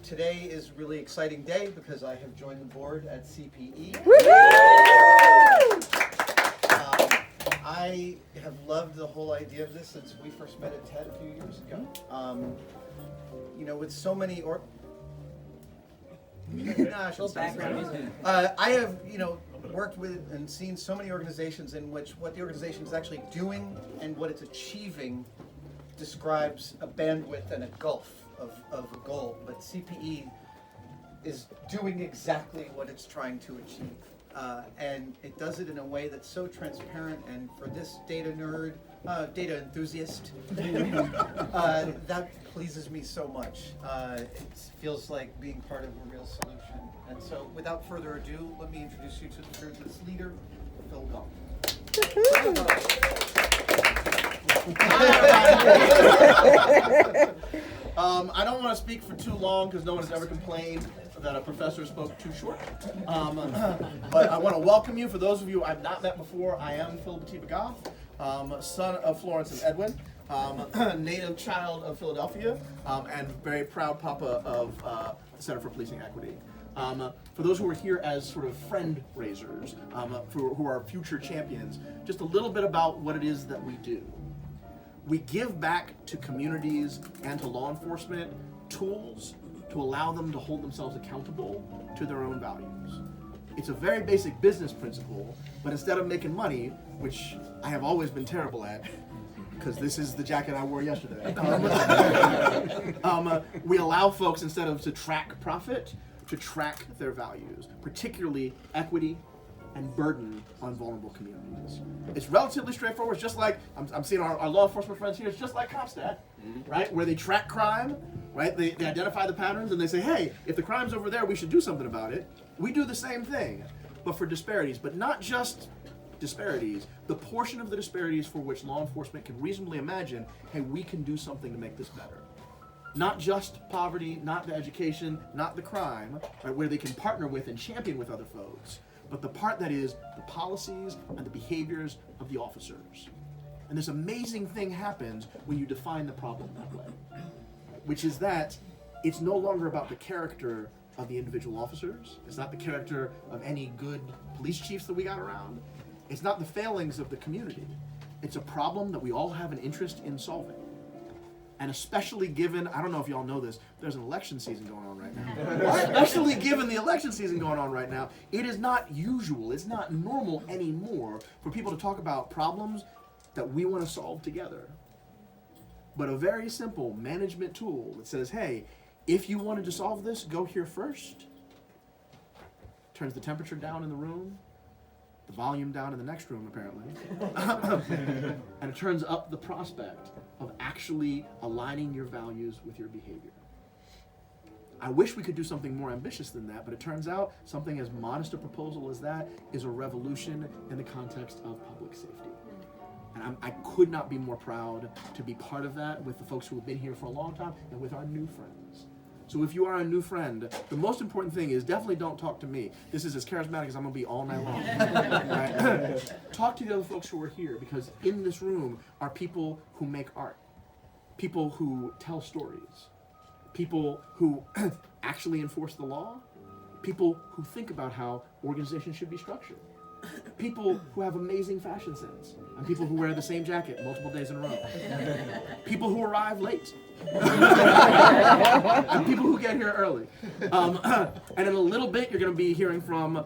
Today is a really exciting day because I have joined the board at CPE. I have loved the whole idea of this since we first met at TED a few years ago. With so many I have, worked with and seen so many organizations in which what the organization is actually doing and what it's achieving describes a bandwidth and a gulf of a goal. But CPE is doing exactly what it's trying to achieve. And it does it in a way that's so transparent, and for this data nerd, data enthusiast, that pleases me so much. It feels like being part of a real solution. And so without further ado, let me introduce you to the fearless leader, Phil Goff. I don't want to speak for too long because no one has ever complained that a professor spoke too short. But I want to welcome you. For those of you I've not met before, I am Phillip Atiba Goff, son of Florence and Edwin, native child of Philadelphia, and very proud papa of the Center for Policing Equity. For those who are here as sort of friend raisers, who are future champions, just a little bit about what it is that we do. We give back to communities and to law enforcement tools to allow them to hold themselves accountable to their own values. It's a very basic business principle, but instead of making money, which I have always been terrible at, because this is the jacket I wore yesterday, we allow folks, instead of to track profit, to track their values, particularly equity and burden on vulnerable communities. It's relatively straightforward. It's just like, I'm seeing our law enforcement friends here, it's just like CompStat, right? Where they track crime, right? They identify the patterns and they say, hey, if the crime's over there, we should do something about it. We do the same thing, but for disparities, but not just disparities, the portion of the disparities for which law enforcement can reasonably imagine, hey, we can do something to make this better. Not just poverty, not the education, not the crime, right, where they can partner with and champion with other folks, but the part that is the policies and the behaviors of the officers. And this amazing thing happens when you define the problem that way, which is that it's no longer about the character of the individual officers. It's not the character of any good police chiefs that we got around. It's not the failings of the community. It's a problem that we all have an interest in solving. And especially given, I don't know if y'all know this, there's an election season going on right now. Especially given the election season going on right now, it is not usual, it's not normal anymore for people to talk about problems that we want to solve together. But a very simple management tool that says, hey, if you wanted to solve this, go here first. Turns the temperature down in the room, the volume down in the next room apparently, and it turns up the prospect of actually aligning your values with your behavior. I wish we could do something more ambitious than that, but it turns out something as modest a proposal as that is a revolution in the context of public safety. And I could not be more proud to be part of that with the folks who have been here for a long time and with our new friends. So if you are a new friend, the most important thing is definitely don't talk to me. This is as charismatic as I'm going to be all night long. Right? Talk to the other folks who are here, because in this room are people who make art, people who tell stories, people who actually enforce the law, people who think about how organizations should be structured, people who have amazing fashion sense, and people who wear the same jacket multiple days in a row, people who arrive late, and people who get here early. And in a little bit, you're going to be hearing from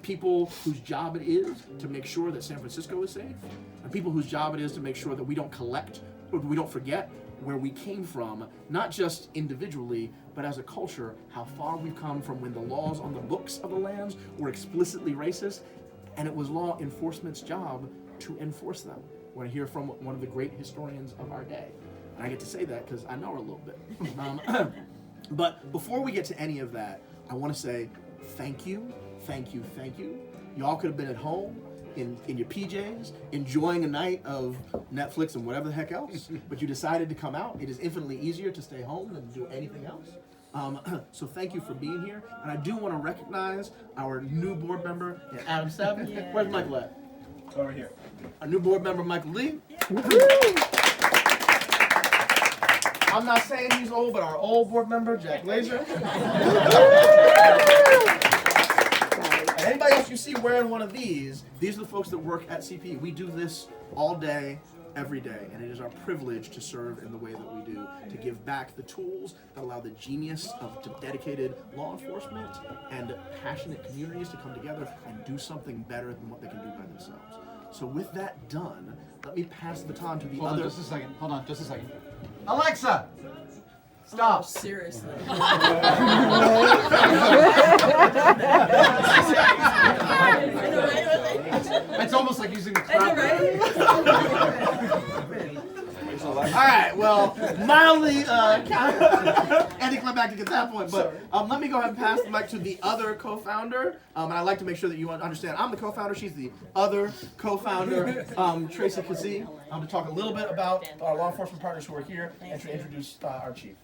people whose job it is to make sure that San Francisco is safe, and people whose job it is to make sure that we don't forget where we came from, not just individually, but as a culture, how far we've come from when the laws on the books of the lands were explicitly racist, and it was law enforcement's job to enforce them. We're going to hear from one of the great historians of our day. And I get to say that because I know her a little bit. But before we get to any of that, I want to say thank you, thank you, thank you. Y'all could have been at home in your PJs, enjoying a night of Netflix and whatever the heck else, but you decided to come out. It is infinitely easier to stay home than to do anything else. So thank you for being here. And I do want to recognize our new board member, Adam Savage. Yeah. Where's Michael at? Over here. Our new board member, Michael Lee. I'm not saying he's old, but our old board member, Jack Laser. And anybody else you see wearing one of these are the folks that work at CPE. We do this all day, every day, and it is our privilege to serve in the way that we do, to give back the tools that allow the genius of dedicated law enforcement and passionate communities to come together and do something better than what they can do by themselves. So with that done, let me pass the baton to the Hold other. on just a second. Alexa! Stop. Oh, seriously. It's almost like using the I know, clap. right? All right, well, mildly anticlimactic at that point, but let me go ahead and pass the mic to the other co-founder, and I'd like to make sure that you understand I'm the co-founder, she's the other co-founder, Tracy Kazee, to talk a little bit about our law enforcement partners who are here and to introduce our chief.